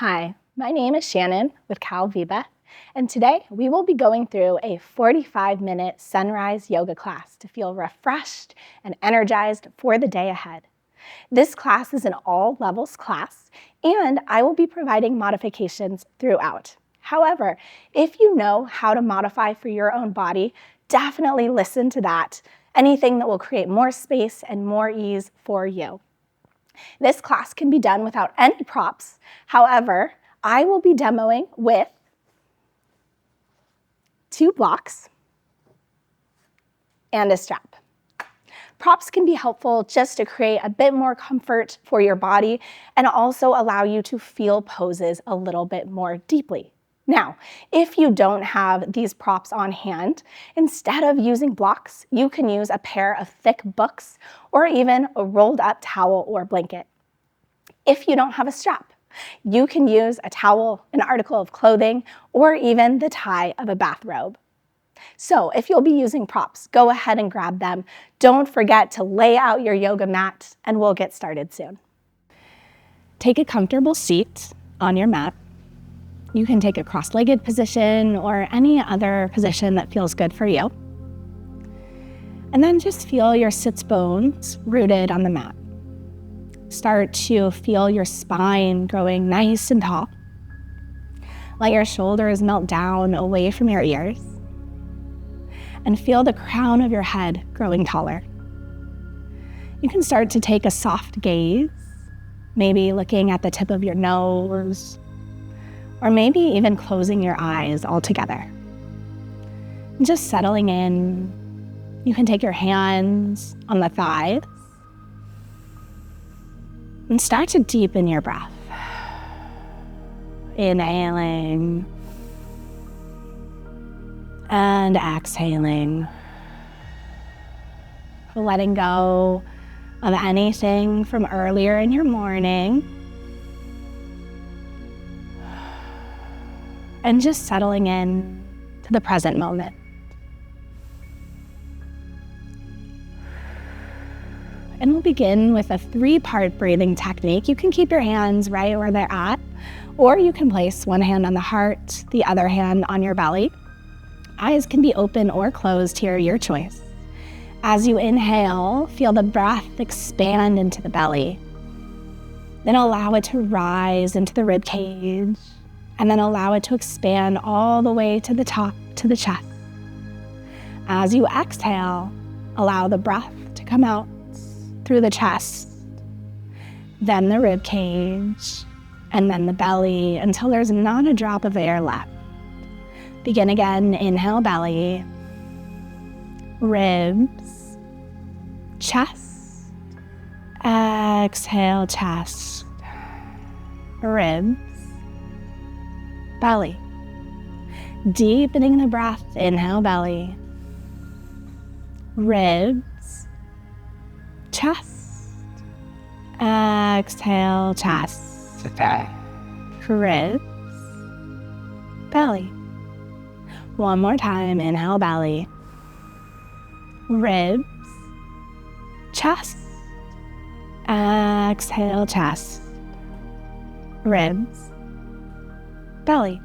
Hi, my name is Shannon with Cal VEBA, and today we will be going through a 45-minute sunrise yoga class to feel refreshed and energized for the day ahead. This class is an all-levels class, and I will be providing modifications throughout. However, if you know how to modify for your own body, definitely listen to that. Anything that will create more space and more ease for you. This class can be done without any props. However, I will be demoing with 2 blocks and a strap. Props can be helpful just to create a bit more comfort for your body and also allow you to feel poses a little bit more deeply. Now, if you don't have these props on hand, instead of using blocks, you can use a pair of thick books or even a rolled up towel or blanket. If you don't have a strap, you can use a towel, an article of clothing, or even the tie of a bathrobe. So if you'll be using props, go ahead and grab them. Don't forget to lay out your yoga mat, and we'll get started soon. Take a comfortable seat on your mat. You can take a cross-legged position or any other position that feels good for you. And then just feel your sits bones rooted on the mat. Start to feel your spine growing nice and tall. Let your shoulders melt down away from your ears. And feel the crown of your head growing taller. You can start to take a soft gaze, maybe looking at the tip of your nose, or maybe even closing your eyes altogether. And just settling in, you can take your hands on the thighs and start to deepen your breath. Inhaling and exhaling. Letting go of anything from earlier in your morning. And just settling in to the present moment. And we'll begin with a 3-part breathing technique. You can keep your hands right where they're at, or you can place one hand on the heart, the other hand on your belly. Eyes can be open or closed here, your choice. As you inhale, feel the breath expand into the belly. Then allow it to rise into the rib cage. And then allow it to expand all the way to the top, to the chest. As you exhale, allow the breath to come out through the chest, then the rib cage, and then the belly until there's not a drop of air left. Begin again, inhale belly, ribs, chest, exhale chest, ribs, belly. Deepening the breath, inhale belly, ribs, chest, exhale chest, ribs, belly. One more time, inhale belly, ribs, chest, exhale chest, ribs, belly.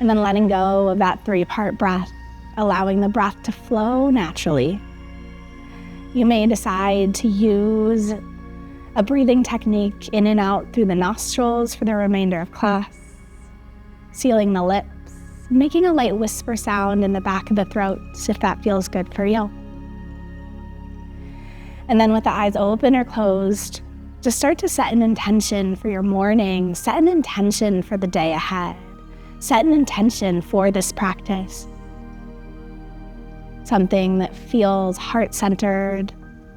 And then letting go of that 3-part breath, allowing the breath to flow naturally. You may decide to use a breathing technique in and out through the nostrils for the remainder of class, sealing the lips, making a light whisper sound in the back of the throat if that feels good for you. And then with the eyes open or closed, just start to set an intention for your morning, set an intention for the day ahead, set an intention for this practice. Something that feels heart-centered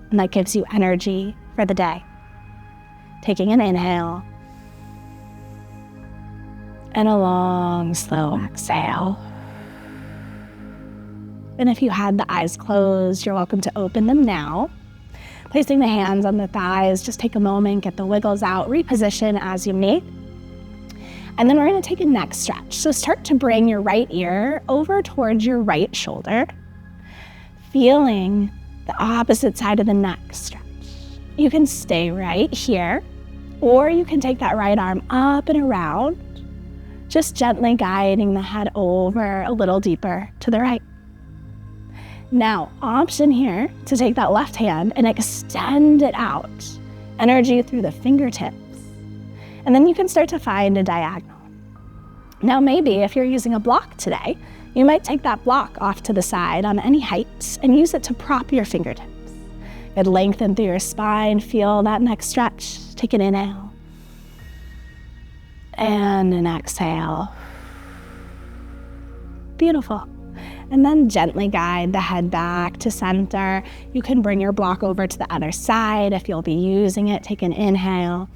and that gives you energy for the day. Taking an inhale and a long, slow exhale. And if you had the eyes closed, you're welcome to open them now. Placing the hands on the thighs, just take a moment, get the wiggles out, reposition as you need. And then we're going to take a neck stretch. So start to bring your right ear over towards your right shoulder, feeling the opposite side of the neck stretch. You can stay right here Or you can take that right arm up and around, just gently guiding the head over a little deeper to the right. Now, option here to take that left hand and extend it out, energy through the fingertips. And then you can start to find a diagonal. Now, maybe if you're using a block today, you might take that block off to the side on any height and use it to prop your fingertips. Good, lengthen through your spine, feel that neck stretch. Take an inhale and an exhale. Beautiful. And then gently guide the head back to center. You can bring your block over to the other side if you'll be using it. Take an inhale.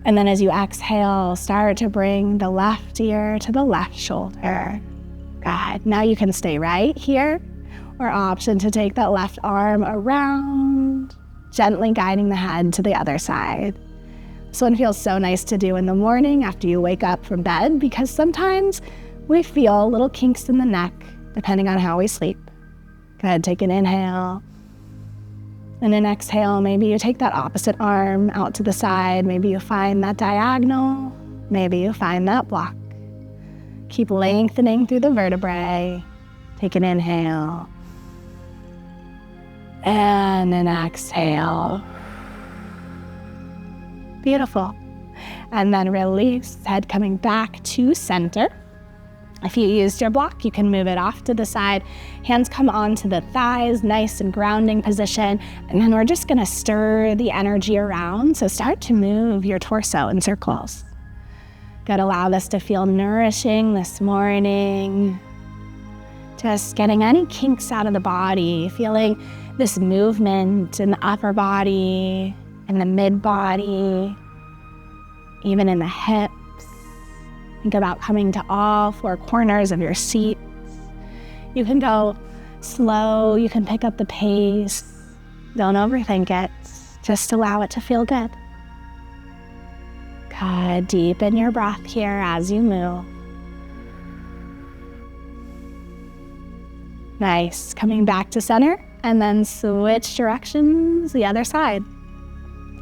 And then as you exhale, start to bring the left ear to the left shoulder. Good. Now you can stay right here, or option to take that left arm around, gently guiding the head to the other side. This one feels so nice to do in the morning after you wake up from bed, because sometimes we feel little kinks in the neck, depending on how we sleep. Go ahead, take an inhale. And an exhale, maybe you take that opposite arm out to the side. Maybe you find that diagonal. Maybe you find that block. Keep lengthening through the vertebrae. Take an inhale. And an exhale. Beautiful. And then release, head coming back to center. If you used your block, you can move it off to the side. Hands come onto the thighs, nice and grounding position. And then we're just gonna stir the energy around. So start to move your torso in circles. Good, allow this to feel nourishing this morning. Just getting any kinks out of the body, feeling this movement in the upper body, in the mid body, even in the hips. Think about coming to all four corners of your seat. You can go slow, you can pick up the pace. Don't overthink it, just allow it to feel good. Good, deepen your breath here as you move. Nice, coming back to center and then switch directions the other side.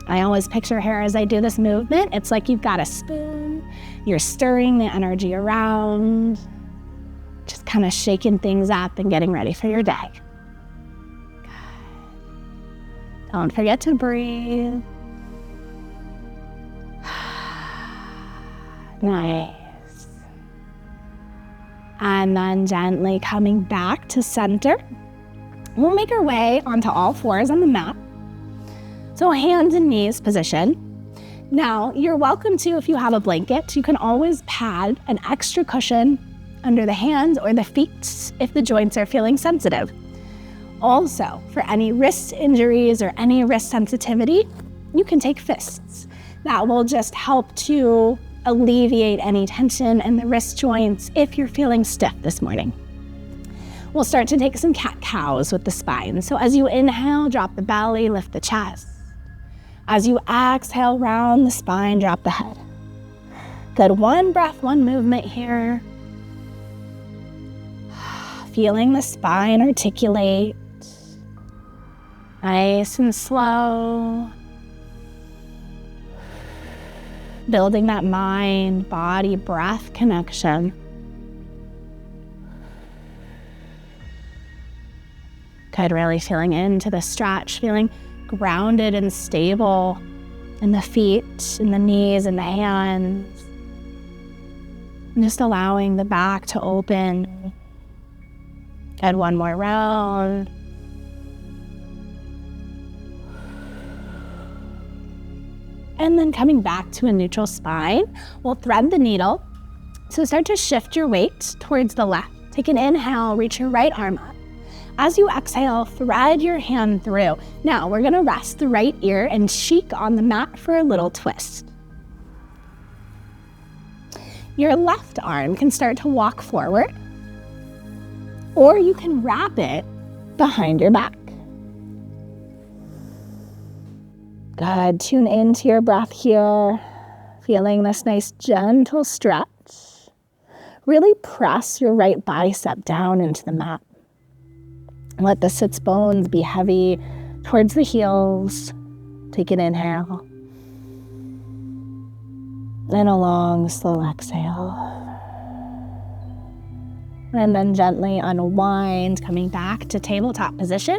I always picture here as I do this movement, it's like you've got a spoon, you're stirring the energy around, just kind of shaking things up and getting ready for your day. Good. Don't forget to breathe. Nice. And then gently coming back to center. We'll make our way onto all fours on the mat. So hands and knees position. Now, you're welcome to, if you have a blanket, you can always pad an extra cushion under the hands or the feet if the joints are feeling sensitive. Also, for any wrist injuries or any wrist sensitivity, you can take fists. That will just help to alleviate any tension in the wrist joints if you're feeling stiff this morning. We'll start to take some cat-cows with the spine. So as you inhale, drop the belly, lift the chest. As you exhale, round the spine, drop the head. Good, one breath, one movement here. Feeling the spine articulate. Nice and slow. Building that mind, body, breath connection. Good, really feeling into the stretch, feeling grounded and stable in the feet, in the knees, and the hands. And just allowing the back to open. Good, one more round. And then coming back to a neutral spine, we'll thread the needle. So start to shift your weight towards the left. Take an inhale, reach your right arm up. As you exhale, thread your hand through. Now, we're gonna rest the right ear and cheek on the mat for a little twist. Your left arm can start to walk forward, or you can wrap it behind your back. Good, tune into your breath here, feeling this nice gentle stretch. Really press your right bicep down into the mat. Let the sits bones be heavy towards the heels. Take an inhale. And a long, slow exhale. And then gently unwind, coming back to tabletop position.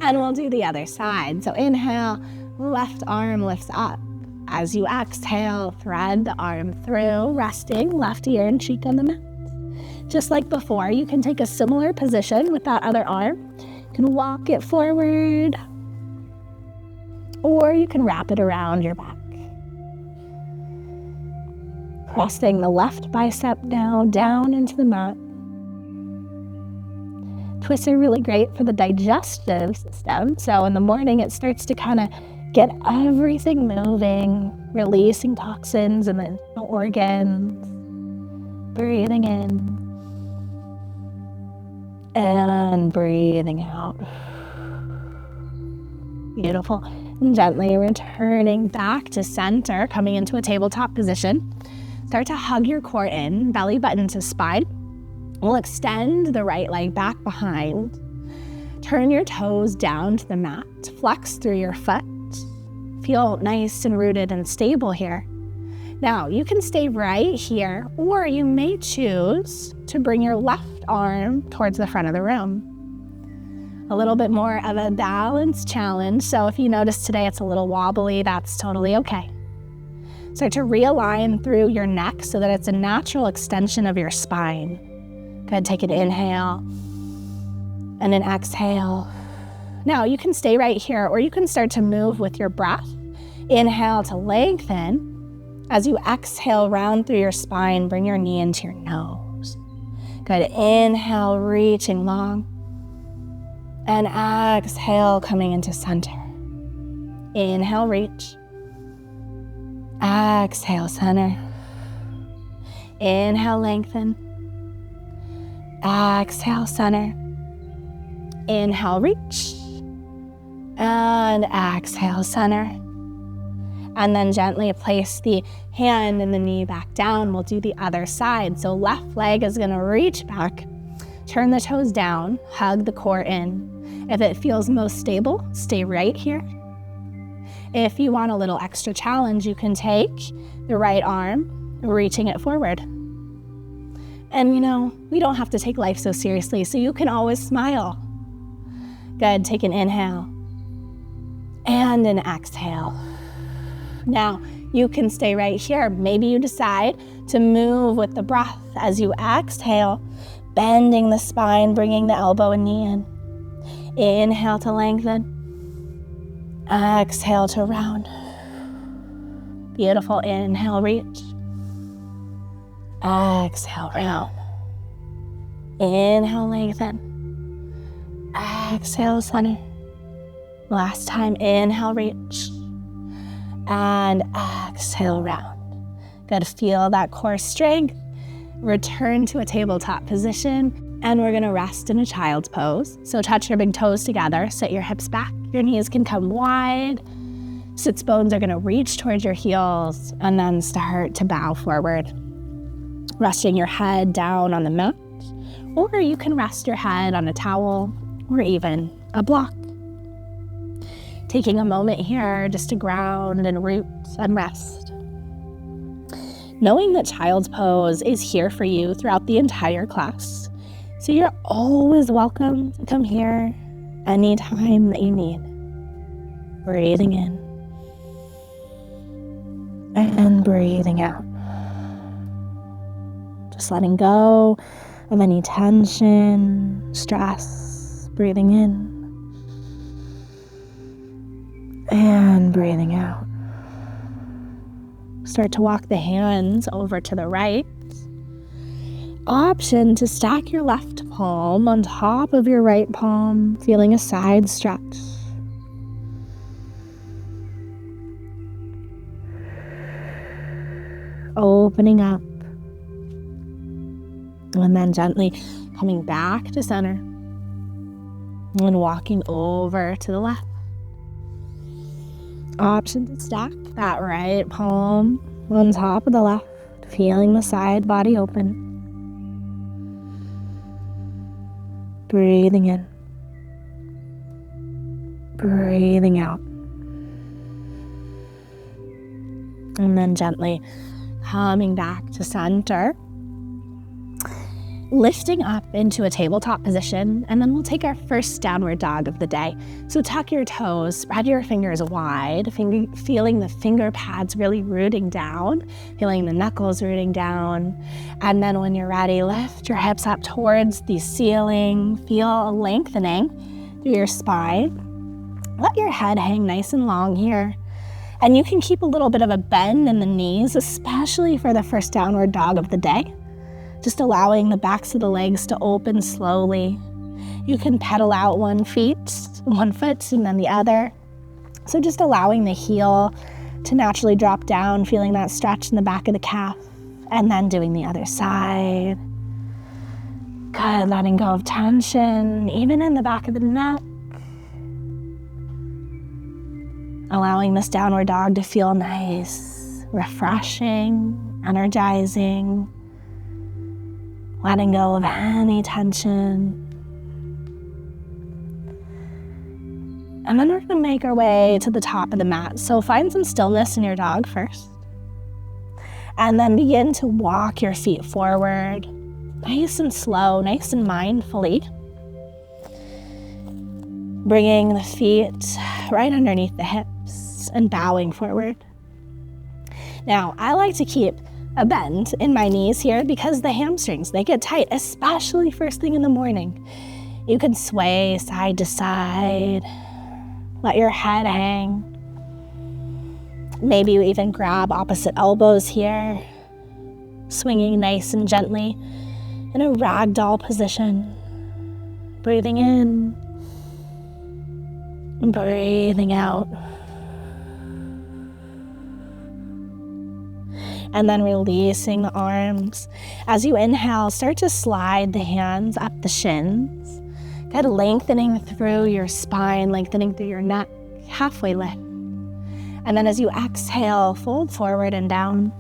And we'll do the other side. So inhale, left arm lifts up. As you exhale, thread the arm through, resting left ear and cheek on the mat. Just like before, you can take a similar position with that other arm. You can walk it forward, or you can wrap it around your back. Resting the left bicep now down into the mat. Twists are really great for the digestive system. So in the morning, it starts to kind of get everything moving, releasing toxins and the organs. Breathing in and breathing out. Beautiful. And gently returning back to center, coming into a tabletop position. Start to hug your core in, belly button to spine. We'll extend the right leg back behind. Turn your toes down to the mat. Flex through your foot. Feel nice and rooted and stable here. Now, you can stay right here, or you may choose to bring your left arm towards the front of the room. A little bit more of a balance challenge. So if you notice today it's a little wobbly, that's totally okay. Start to realign through your neck so that it's a natural extension of your spine. Go ahead, take an inhale and an exhale. Now you can stay right here, or you can start to move with your breath. Inhale to lengthen. As you exhale, round through your spine, bring your knee into your nose. Good, inhale, reaching long. And exhale, coming into center. Inhale, reach. Exhale, center. Inhale, lengthen. Exhale, center. Inhale, reach. And exhale, center. And then gently place the hand and the knee back down. We'll do the other side. So left leg is gonna reach back. Turn the toes down, hug the core in. If it feels most stable, stay right here. If you want a little extra challenge, you can take the right arm, reaching it forward. And we don't have to take life so seriously, so you can always smile. Good, take an inhale and an exhale. Now, you can stay right here. Maybe you decide to move with the breath as you exhale, bending the spine, bringing the elbow and knee in. Inhale to lengthen. Exhale to round. Beautiful. Inhale, reach. Exhale, round. Inhale, lengthen. Exhale, center. Last time, inhale, reach. And exhale, round. Good, feel that core strength. Return to a tabletop position, and we're gonna rest in a child's pose. So touch your big toes together, sit your hips back, your knees can come wide. Sits bones are gonna reach towards your heels, and then start to bow forward. Resting your head down on the mat, or you can rest your head on a towel, or even a block. Taking a moment here just to ground and root and rest. Knowing that child's pose is here for you throughout the entire class. So you're always welcome to come here anytime that you need. Breathing in and breathing out. Just letting go of any tension, stress, breathing in and breathing out. Start to walk the hands over to the right. Option to stack your left palm on top of your right palm, feeling a side stretch. Opening up. And then gently coming back to center. And walking over to the left. Option to stack that right palm on top of the left, feeling the side body open. Breathing in. Breathing out. And then gently Coming back to center. Lifting up into a tabletop position, and then we'll take our first downward dog of the day. So tuck your toes, spread your fingers wide, feeling the finger pads really rooting down, feeling the knuckles rooting down. And then when you're ready, lift your hips up towards the ceiling. Feel a lengthening through your spine. Let your head hang nice and long here. And you can keep a little bit of a bend in the knees, especially for the first downward dog of the day. Just allowing the backs of the legs to open slowly. You can pedal out one foot and then the other. So just allowing the heel to naturally drop down, feeling that stretch in the back of the calf, and then doing the other side. Good, letting go of tension, even in the back of the neck. Allowing this downward dog to feel nice, refreshing, energizing. Letting go of any tension. And then we're going to make our way to the top of the mat. So find some stillness in your dog first. And then begin to walk your feet forward. Nice and slow, nice and mindfully. Bringing the feet right underneath the hips and bowing forward. Now, I like to keep a bend in my knees here because the hamstrings, they get tight, especially first thing in the morning. You can sway side to side, let your head hang. Maybe you even grab opposite elbows here, swinging nice and gently in a ragdoll position. Breathing in, and breathing out. And then releasing the arms. As you inhale, start to slide the hands up the shins. Good, lengthening through your spine, lengthening through your neck, halfway lift. And then as you exhale, fold forward and down.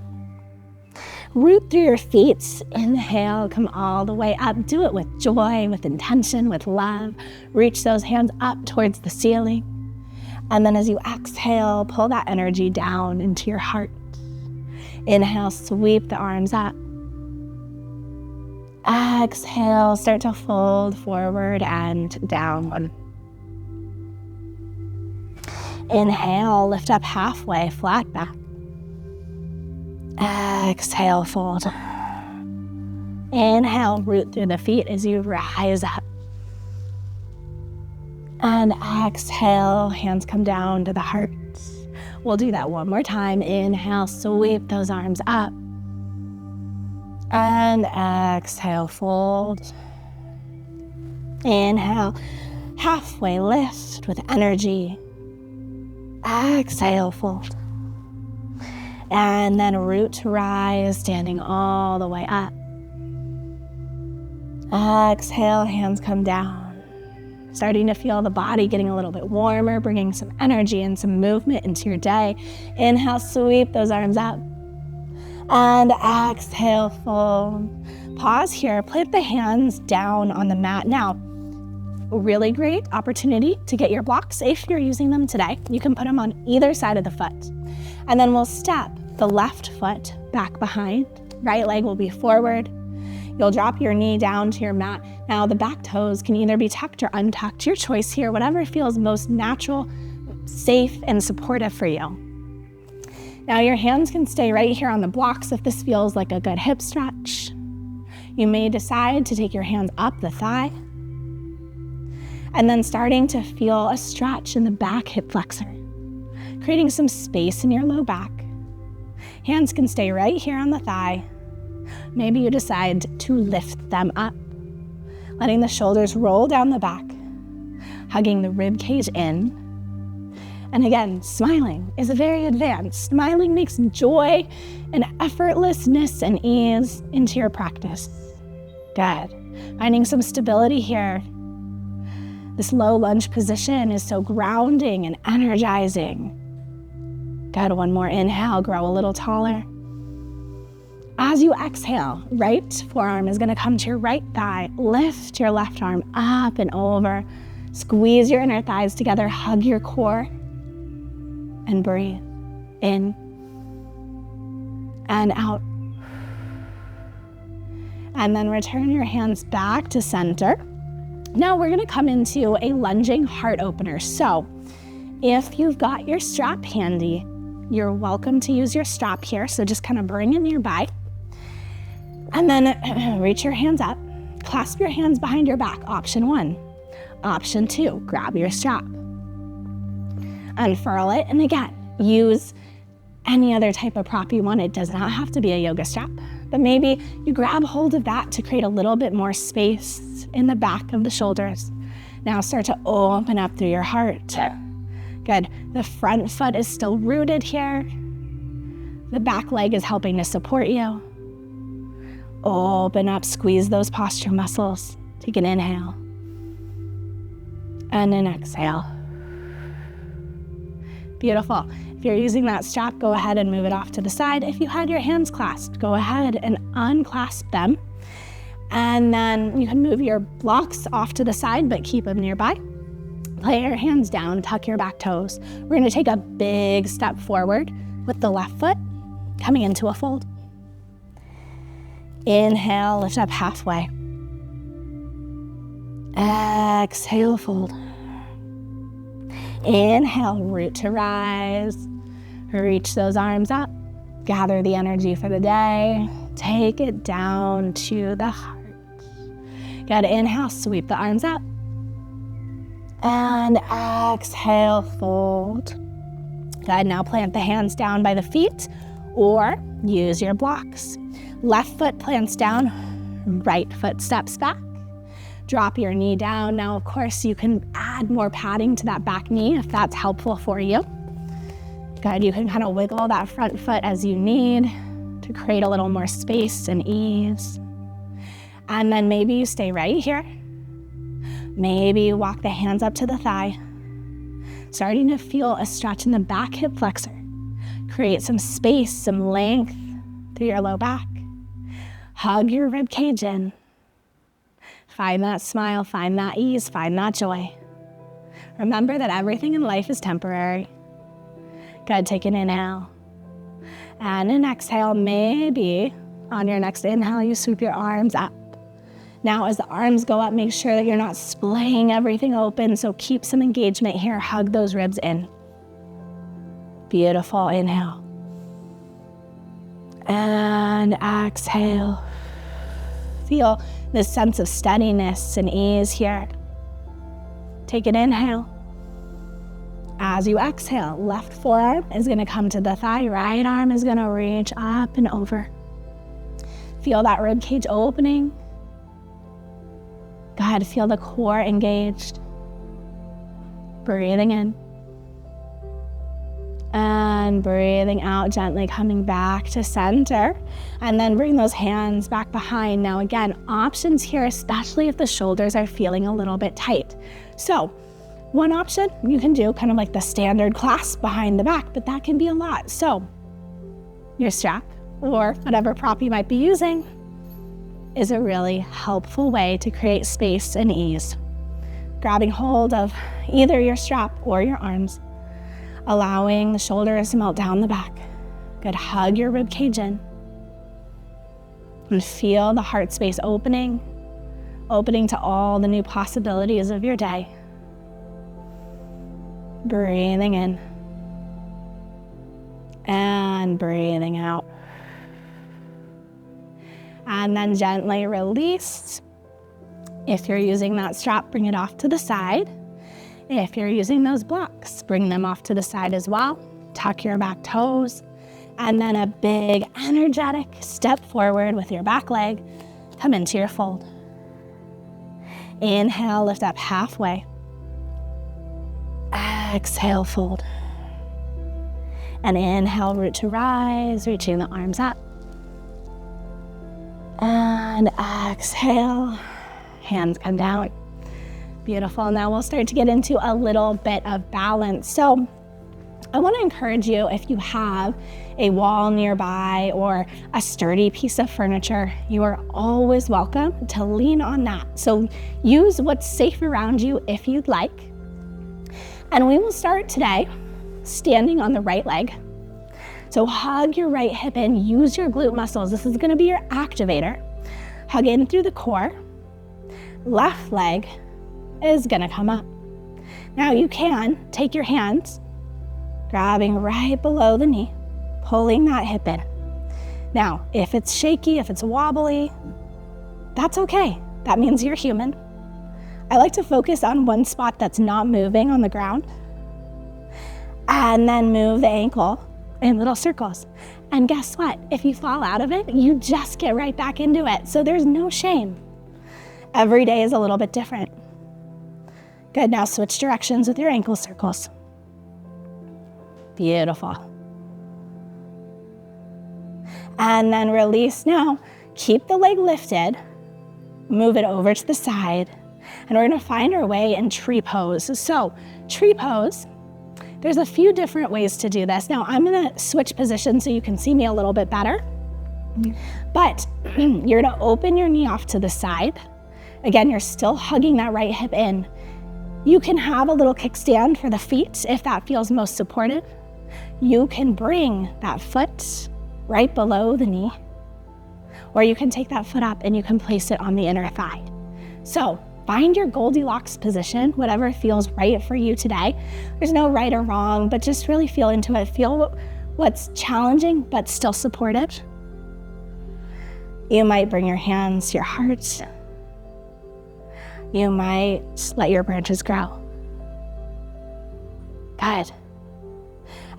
Root through your feet. Inhale, come all the way up. Do it with joy, with intention, with love. Reach those hands up towards the ceiling. And then as you exhale, pull that energy down into your heart. Inhale, sweep the arms up. Exhale, start to fold forward and down. Inhale, lift up halfway, flat back. Exhale, fold. Inhale, root through the feet as you rise up. And exhale, hands come down to the heart. We'll do that one more time. Inhale, sweep those arms up. And exhale, fold. Inhale, halfway lift with energy. Exhale, fold. And then root to rise, standing all the way up. Exhale, hands come down. Starting to feel the body getting a little bit warmer, bringing some energy and some movement into your day. Inhale, sweep those arms up. And exhale, fold. Pause here, put the hands down on the mat. Now, really great opportunity to get your blocks. If you're using them today, you can put them on either side of the foot. And then we'll step the left foot back behind. Right leg will be forward. You'll drop your knee down to your mat. Now the back toes can either be tucked or untucked. Your choice here, whatever feels most natural, safe, and supportive for you. Now your hands can stay right here on the blocks if this feels like a good hip stretch. You may decide to take your hands up the thigh. And then starting to feel a stretch in the back hip flexor, creating some space in your low back. Hands can stay right here on the thigh. Maybe you decide to lift them up, letting the shoulders roll down the back, hugging the rib cage in. And again, smiling is very advanced. Smiling makes joy and effortlessness and ease into your practice. Good. Finding some stability here. This low lunge position is so grounding and energizing. Good. One more inhale, grow a little taller. As you exhale, right forearm is going to come to your right thigh. Lift your left arm up and over. Squeeze your inner thighs together. Hug your core. And breathe in. and out. And then return your hands back to center. Now we're gonna come into a lunging heart opener. So if you've got your strap handy, you're welcome to use your strap here. So just kind of bring it nearby. And then reach your hands up, clasp your hands behind your back, option 1. Option 2, grab your strap. Unfurl it, and again, use any other type of prop you want. It does not have to be a yoga strap, but maybe you grab hold of that to create a little bit more space in the back of the shoulders. Now start to open up through your heart. Good. The front foot is still rooted here. The back leg is helping to support you. Open up, squeeze those posture muscles. Take an inhale. And an exhale. Beautiful. If you're using that strap, go ahead and move it off to the side. If you had your hands clasped, go ahead and unclasp them. And then you can move your blocks off to the side, but keep them nearby. Lay your hands down, tuck your back toes. We're gonna take a big step forward with the left foot, coming into a fold. Inhale, lift up halfway. Exhale, fold. Inhale, root to rise. Reach those arms up. Gather the energy for the day. Take it down to the heart. Good, inhale, sweep the arms up. And exhale, fold. Good, now plant the hands down by the feet or use your blocks. Left foot plants down, right foot steps back. Drop your knee down. Now, of course, you can add more padding to that back knee if that's helpful for you. Good, you can kind of wiggle that front foot as you need to create a little more space and ease. And then maybe you stay right here. Maybe you walk the hands up to the thigh, starting to feel a stretch in the back hip flexor. Create some space, some length through your low back. Hug your rib cage in. Find that smile, find that ease, find that joy. Remember that everything in life is temporary. Good, take an inhale. And an exhale, maybe on your next inhale, you sweep your arms up. Now as the arms go up, make sure that you're not splaying everything open, so keep some engagement here, hug those ribs in. Beautiful, inhale. And exhale. Feel this sense of steadiness and ease here. Take an inhale. As you exhale, left forearm is gonna come to the thigh, right arm is gonna reach up and over. Feel that rib cage opening. Go ahead, feel the core engaged. Breathing in. And breathing out, gently coming back to center. And then bring those hands back behind. Now again, options here, especially if the shoulders are feeling a little bit tight. So one option you can do kind of like the standard clasp behind the back, but that can be a lot. So your strap or whatever prop you might be using is a really helpful way to create space and ease. Grabbing hold of either your strap or your arms, allowing the shoulders to melt down the back. Good, hug your rib cage in. And feel the heart space opening to all the new possibilities of your day. Breathing in. And breathing out. And then gently release. If you're using that strap, bring it off to the side. If you're using those blocks, bring them off to the side as well. Tuck your back toes. And then a big energetic step forward with your back leg. Come into your fold. Inhale, lift up halfway. Exhale, fold. And inhale, root to rise, reaching the arms up. And exhale, hands come down. Beautiful. Now we'll start to get into a little bit of balance. So I want to encourage you, if you have a wall nearby or a sturdy piece of furniture, you are always welcome to lean on that. So use what's safe around you if you'd like. And we will start today standing on the right leg. So hug your right hip in, use your glute muscles. This is gonna be your activator. Hug in through the core. Left leg is gonna come up. Now you can take your hands, grabbing right below the knee, pulling that hip in. Now, if it's shaky, if it's wobbly, that's okay. That means you're human. I like to focus on one spot that's not moving on the ground, and then move the ankle in little circles. And guess what? If you fall out of it, you just get right back into it. So there's no shame. Every day is a little bit different. Good, now switch directions with your ankle circles. Beautiful. And then release. Now, keep the leg lifted, move it over to the side, and we're gonna find our way in tree pose. So, tree pose, there's a few different ways to do this. Now, I'm gonna switch positions so you can see me a little bit better. But you're gonna open your knee off to the side. Again, you're still hugging that right hip in. You can have a little kickstand for the feet if that feels most supportive. You can bring that foot right below the knee, or you can take that foot up and you can place it on the inner thigh. So find your Goldilocks position, whatever feels right for you today. There's no right or wrong, but just really feel into it. Feel what's challenging, but still supportive. You might bring your hands to your heart. You might let your branches grow. Good.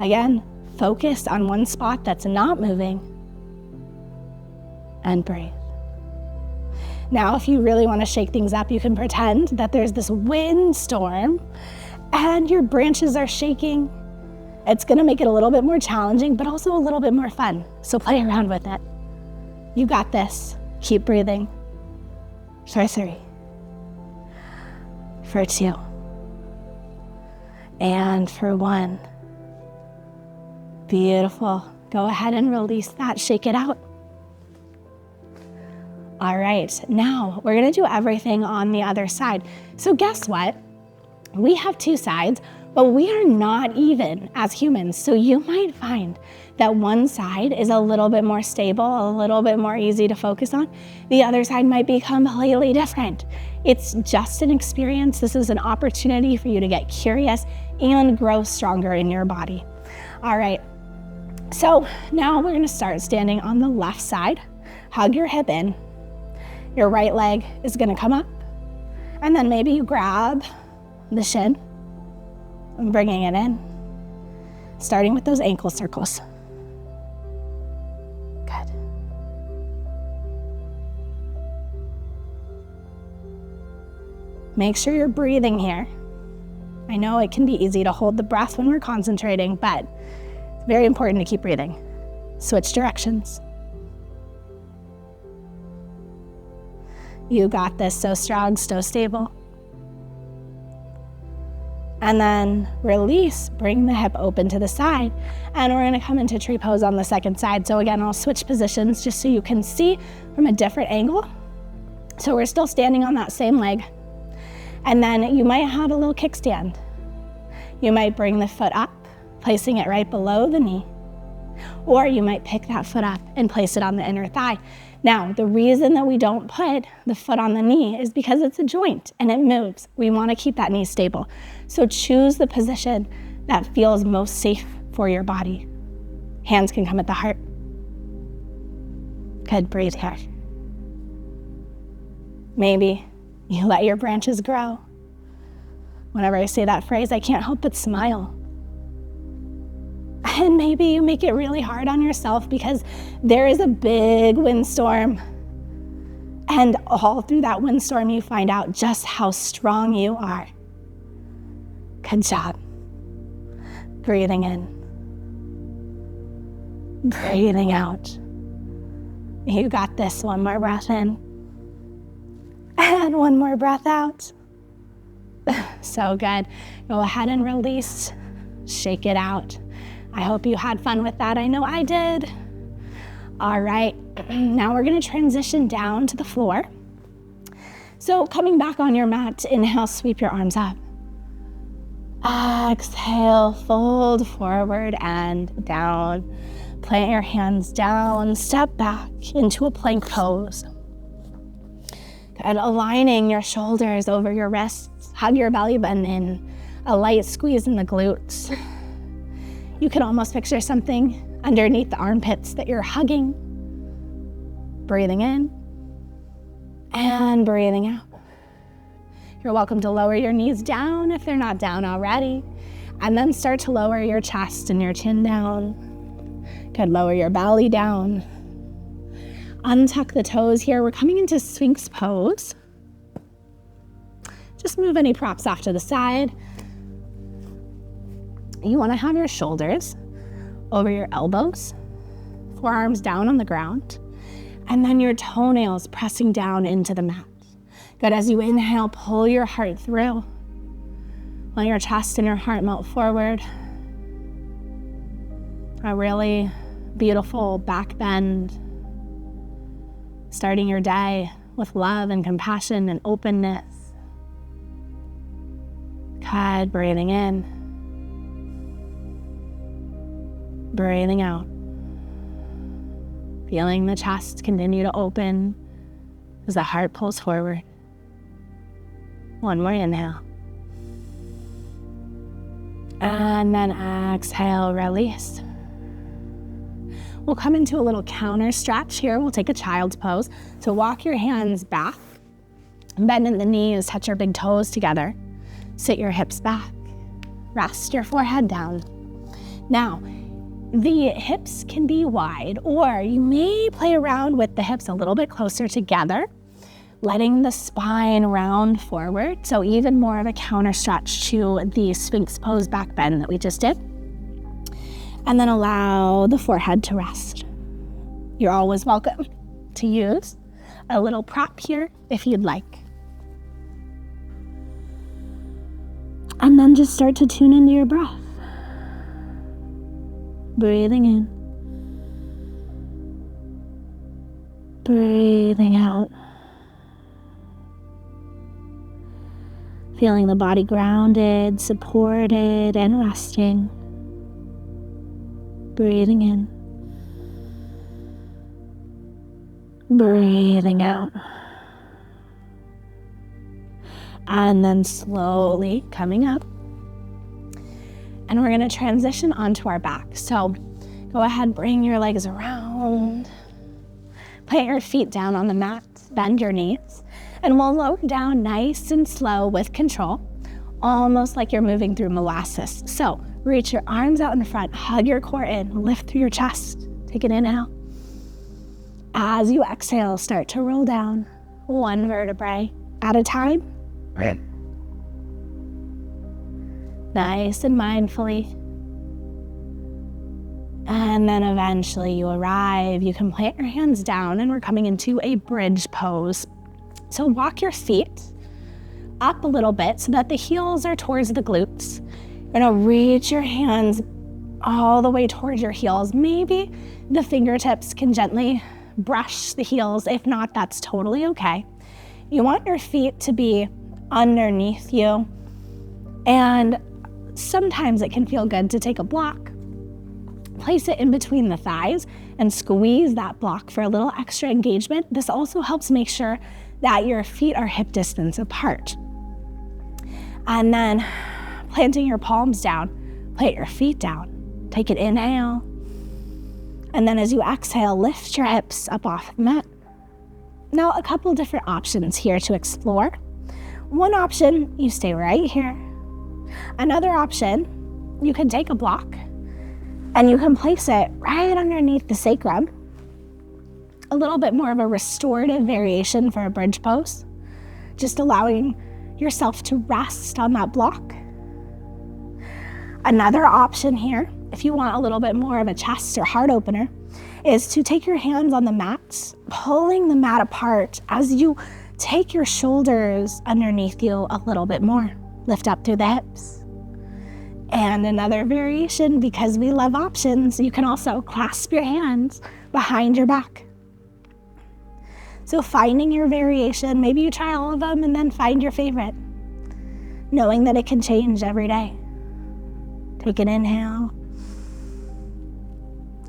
Again, focus on one spot that's not moving and breathe. Now, if you really want to shake things up, you can pretend that there's this windstorm and your branches are shaking. It's going to make it a little bit more challenging, but also a little bit more fun. So play around with it. You got this. Keep breathing. For 3. For 2. And for 1. Beautiful. Go ahead and release that. Shake it out. All right, now we're gonna do everything on the other side. So guess what? We have 2 sides, but we are not even as humans. So you might find that one side is a little bit more stable, a little bit more easy to focus on. The other side might be completely different. It's just an experience. This is an opportunity for you to get curious and grow stronger in your body. All right, so now we're gonna start standing on the left side. Hug your hip in. Your right leg is gonna come up, and then maybe you grab the shin and bringing it in, starting with those ankle circles. Good. Make sure you're breathing here. I know it can be easy to hold the breath when we're concentrating, but it's very important to keep breathing. Switch directions. You got this. So strong, so stable. And then release, bring the hip open to the side, and we're gonna come into tree pose on the second side. So again, I'll switch positions just so you can see from a different angle. So we're still standing on that same leg. And then you might have a little kickstand. You might bring the foot up, placing it right below the knee, or you might pick that foot up and place it on the inner thigh. Now, the reason that we don't put the foot on the knee is because it's a joint and it moves. We want to keep that knee stable. So choose the position that feels most safe for your body. Hands can come at the heart. Good, breathe here. Maybe you let your branches grow. Whenever I say that phrase, I can't help but smile. And maybe you make it really hard on yourself because there is a big windstorm. And all through that windstorm, you find out just how strong you are. Good job. Breathing in. Breathing out. You got this. One more breath in. And one more breath out. So good. Go ahead and release. Shake it out. I hope you had fun with that. I know I did. All right, now we're gonna transition down to the floor. So coming back on your mat, inhale, sweep your arms up. Exhale, fold forward and down. Plant your hands down, step back into a plank pose. Good, aligning your shoulders over your wrists. Hug your belly button in. A light squeeze in the glutes. You can almost picture something underneath the armpits that you're hugging. Breathing in and breathing out. You're welcome to lower your knees down if they're not down already, and then start to lower your chest and your chin down. Good, lower your belly down. Untuck the toes here. We're coming into Sphinx pose. Just move any props off to the side. You want to have your shoulders over your elbows, forearms down on the ground, and then your toenails pressing down into the mat. Good, as you inhale, pull your heart through. Let your chest and your heart melt forward. A really beautiful back bend. Starting your day with love and compassion and openness. Good, breathing in. Breathing out. Feeling the chest continue to open as the heart pulls forward. One more inhale. And then exhale, release. We'll come into a little counter stretch here. We'll take a child's pose. So walk your hands back, bend in the knees, touch your big toes together. Sit your hips back. Rest your forehead down. Now, the hips can be wide, or you may play around with the hips a little bit closer together, letting the spine round forward. So even more of a counter stretch to the Sphinx pose back bend that we just did. And then allow the forehead to rest. You're always welcome to use a little prop here if you'd like. And then just start to tune into your breath. Breathing in. Breathing out. Feeling the body grounded, supported, and resting. Breathing in. Breathing out. And then slowly coming up. And we're going to transition onto our back. So go ahead, bring your legs around. Plant your feet down on the mat, bend your knees. And we'll lower down nice and slow with control, almost like you're moving through molasses. So reach your arms out in front, hug your core in, lift through your chest. Take an inhale. As you exhale, start to roll down one vertebrae at a time. Right. Nice and mindfully. And then eventually you arrive. You can plant your hands down and we're coming into a bridge pose. So walk your feet up a little bit so that the heels are towards the glutes. You're gonna reach your hands all the way towards your heels. Maybe the fingertips can gently brush the heels. If not, that's totally okay. You want your feet to be underneath you. And sometimes it can feel good to take a block, place it in between the thighs, and squeeze that block for a little extra engagement. This also helps make sure that your feet are hip distance apart. And then planting your palms down, plant your feet down. Take an inhale. And then as you exhale, lift your hips up off the mat. Now, a couple different options here to explore. One option, you stay right here. Another option, you can take a block and you can place it right underneath the sacrum. A little bit more of a restorative variation for a bridge pose. Just allowing yourself to rest on that block. Another option here, if you want a little bit more of a chest or heart opener, is to take your hands on the mat, pulling the mat apart as you take your shoulders underneath you a little bit more. Lift up through the hips. And another variation, because we love options, you can also clasp your hands behind your back. So finding your variation, maybe you try all of them and then find your favorite, knowing that it can change every day. Take an inhale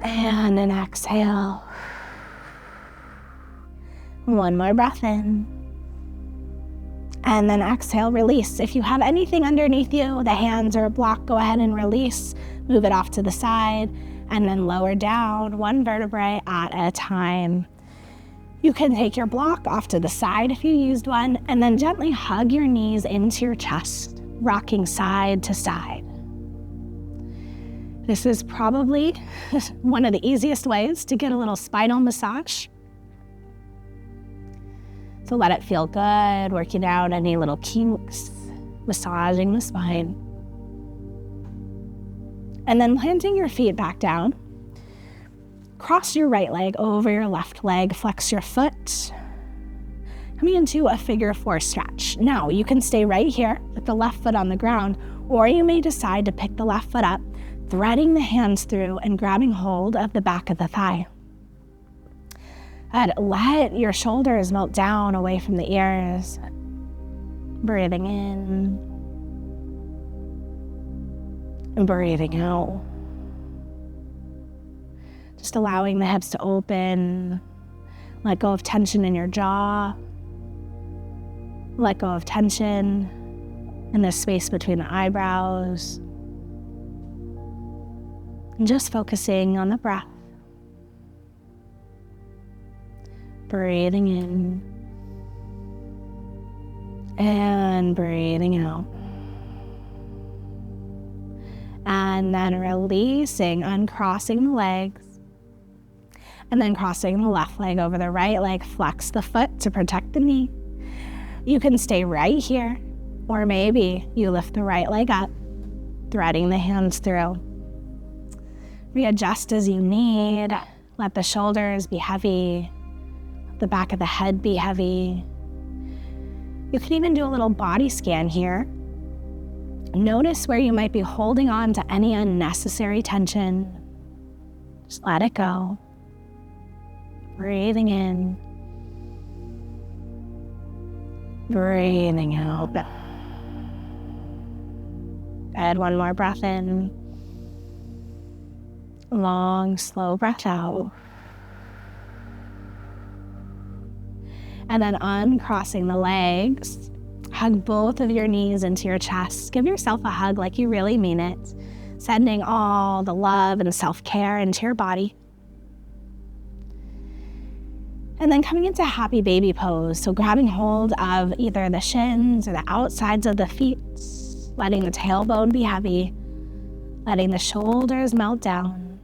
and an exhale. One more breath in. And then exhale, release. If you have anything underneath you, the hands or a block, go ahead and release. Move it off to the side and then lower down one vertebrae at a time. You can take your block off to the side if you used one, and then gently hug your knees into your chest, rocking side to side. This is probably one of the easiest ways to get a little spinal massage. So let it feel good, working out any little kinks, massaging the spine. And then planting your feet back down. Cross your right leg over your left leg, flex your foot, coming into a figure 4 stretch. Now, you can stay right here with the left foot on the ground, or you may decide to pick the left foot up, threading the hands through and grabbing hold of the back of the thigh. And let your shoulders melt down away from the ears. Breathing in and breathing out. Just allowing the hips to open. Let go of tension in your jaw. Let go of tension in the space between the eyebrows. And just focusing on the breath. Breathing in and breathing out. And then releasing, uncrossing the legs. And then crossing the left leg over the right leg, flex the foot to protect the knee. You can stay right here, or maybe you lift the right leg up, threading the hands through. Readjust as you need. Let the shoulders be heavy, the back of the head be heavy. You can even do a little body scan here. Notice where you might be holding on to any unnecessary tension. Just let it go. Breathing in. Breathing out. Add one more breath in. Long, slow breath out. And then uncrossing the legs. Hug both of your knees into your chest. Give yourself a hug like you really mean it. Sending all the love and self-care into your body. And then coming into happy baby pose. So grabbing hold of either the shins or the outsides of the feet. Letting the tailbone be heavy. Letting the shoulders melt down.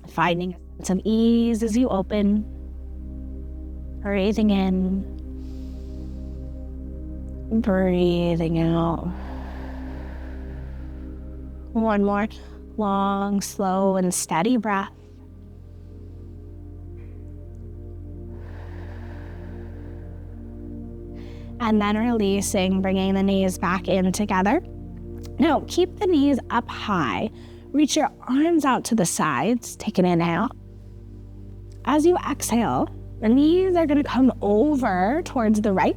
Finding a sense of ease as you open. Breathing in. Breathing out. One more long, slow, and steady breath. And then releasing, bringing the knees back in together. Now, keep the knees up high. Reach your arms out to the sides. Take an inhale. As you exhale, the knees are going to come over towards the right.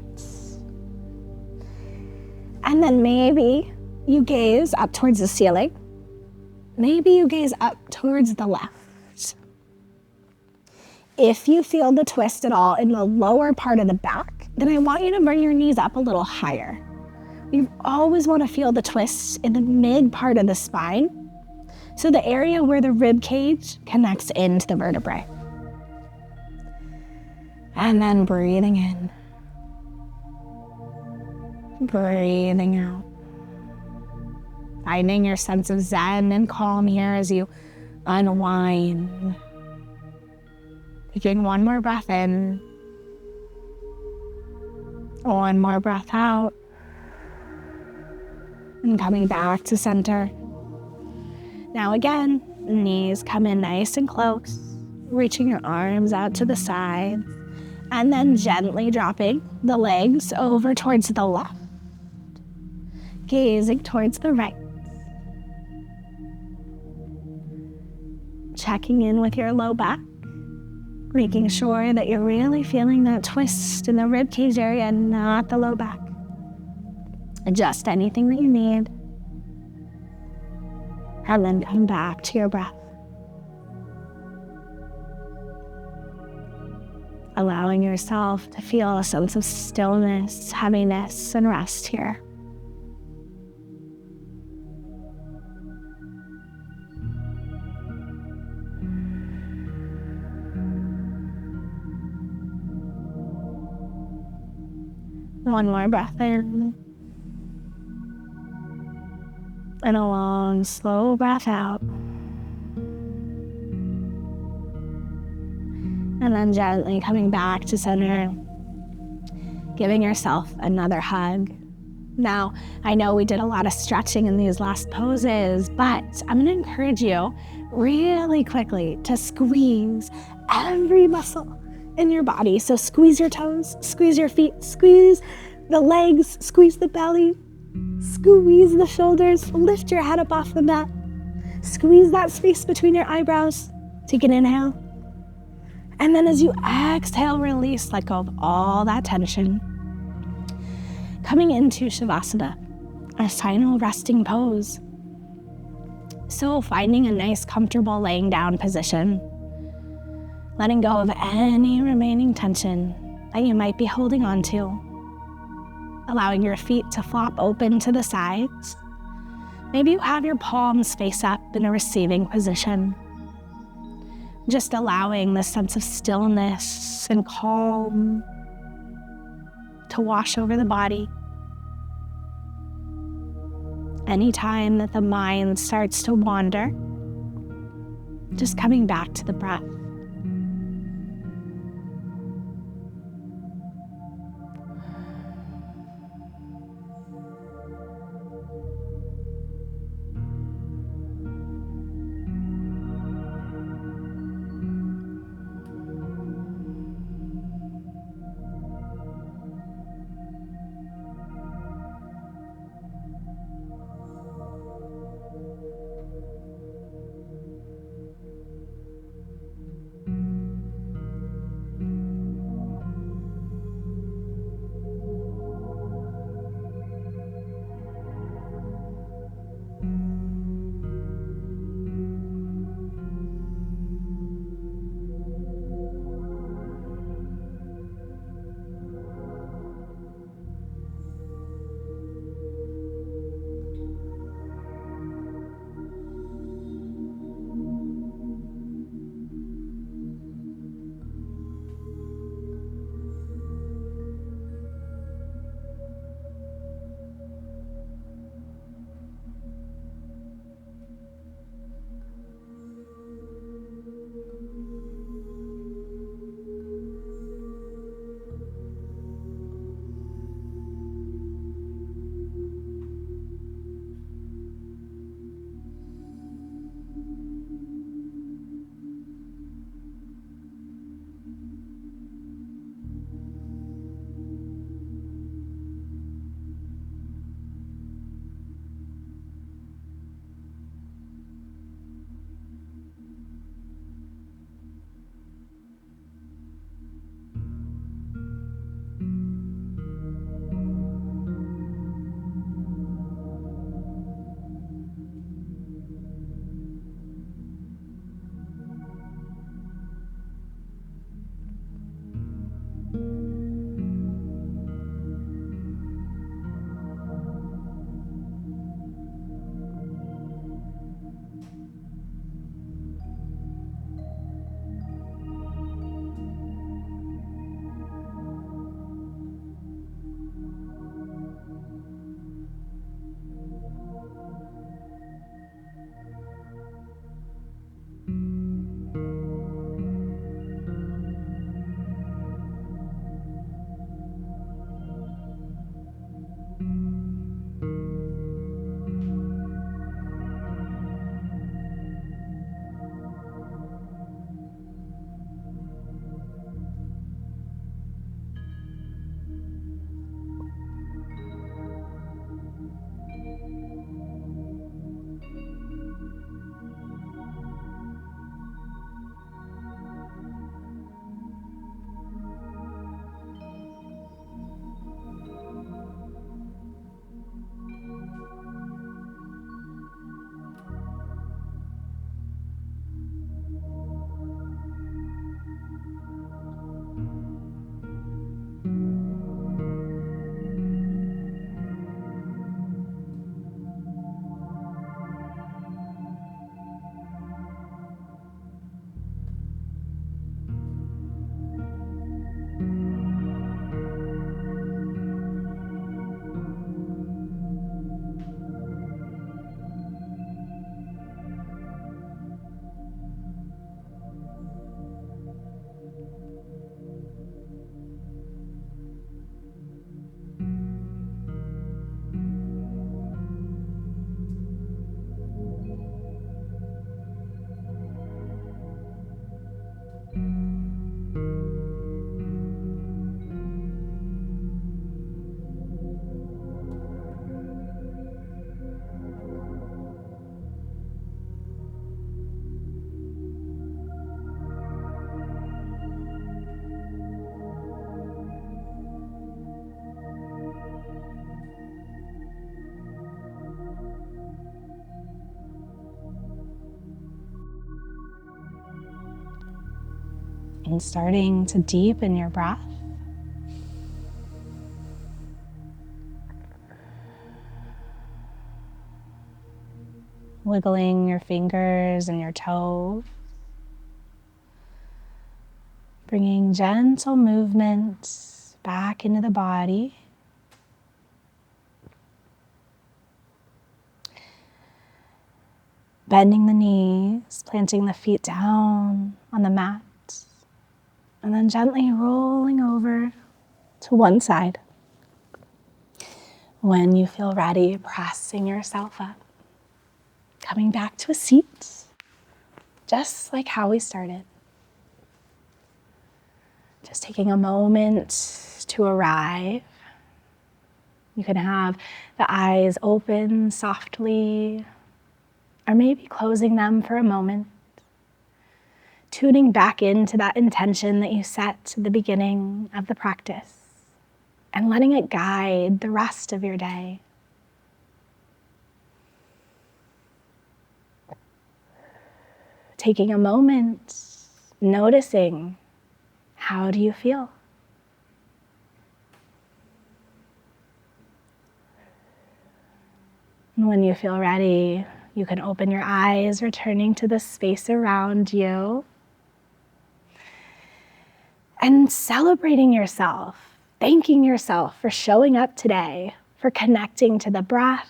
And then maybe you gaze up towards the ceiling. Maybe you gaze up towards the left. If you feel the twist at all in the lower part of the back, then I want you to bring your knees up a little higher. You always want to feel the twist in the mid part of the spine. So the area where the rib cage connects into the vertebrae. And then breathing in. Breathing out. Finding your sense of zen and calm here as you unwind. Taking one more breath in. One more breath out. And coming back to center. Now again, knees come in nice and close. Reaching your arms out to the sides. And then gently dropping the legs over towards the left. Gazing towards the right. Checking in with your low back. Making sure that you're really feeling that twist in the rib cage area and not the low back. Adjust anything that you need. And then come back to your breath. Allowing yourself to feel a sense of stillness, heaviness, and rest here. One more breath in. And a long, slow breath out. And then gently coming back to center, giving yourself another hug. Now, I know we did a lot of stretching in these last poses, but I'm going to encourage you really quickly to squeeze every muscle in your body. So squeeze your toes, squeeze your feet, squeeze the legs, squeeze the belly, squeeze the shoulders, lift your head up off the mat, squeeze that space between your eyebrows. Take an inhale. And then as you exhale, release, let go of all that tension. Coming into Shavasana, our final resting pose. So finding a nice, comfortable laying down position, letting go of any remaining tension that you might be holding on to, allowing your feet to flop open to the sides. Maybe you have your palms face up in a receiving position. Just allowing this sense of stillness and calm to wash over the body. Anytime that the mind starts to wander, just coming back to the breath. And starting to deepen your breath. Wiggling your fingers and your toes. Bringing gentle movement back into the body. Bending the knees, planting the feet down on the mat, and then gently rolling over to one side. When you feel ready, pressing yourself up, coming back to a seat, just like how we started. Just taking a moment to arrive. You can have the eyes open softly, or maybe closing them for a moment. Tuning back into that intention that you set at the beginning of the practice and letting it guide the rest of your day. Taking a moment, noticing, how do you feel? And when you feel ready, you can open your eyes, returning to the space around you and celebrating yourself, thanking yourself for showing up today, for connecting to the breath,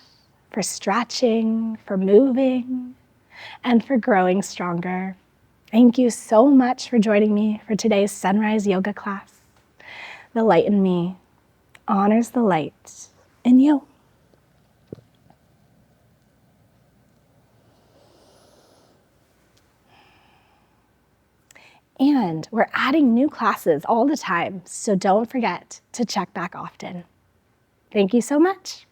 for stretching, for moving, and for growing stronger. Thank you so much for joining me for today's Sunrise Yoga class. The light in me honors the light in you. And we're adding new classes all the time, so don't forget to check back often. Thank you so much.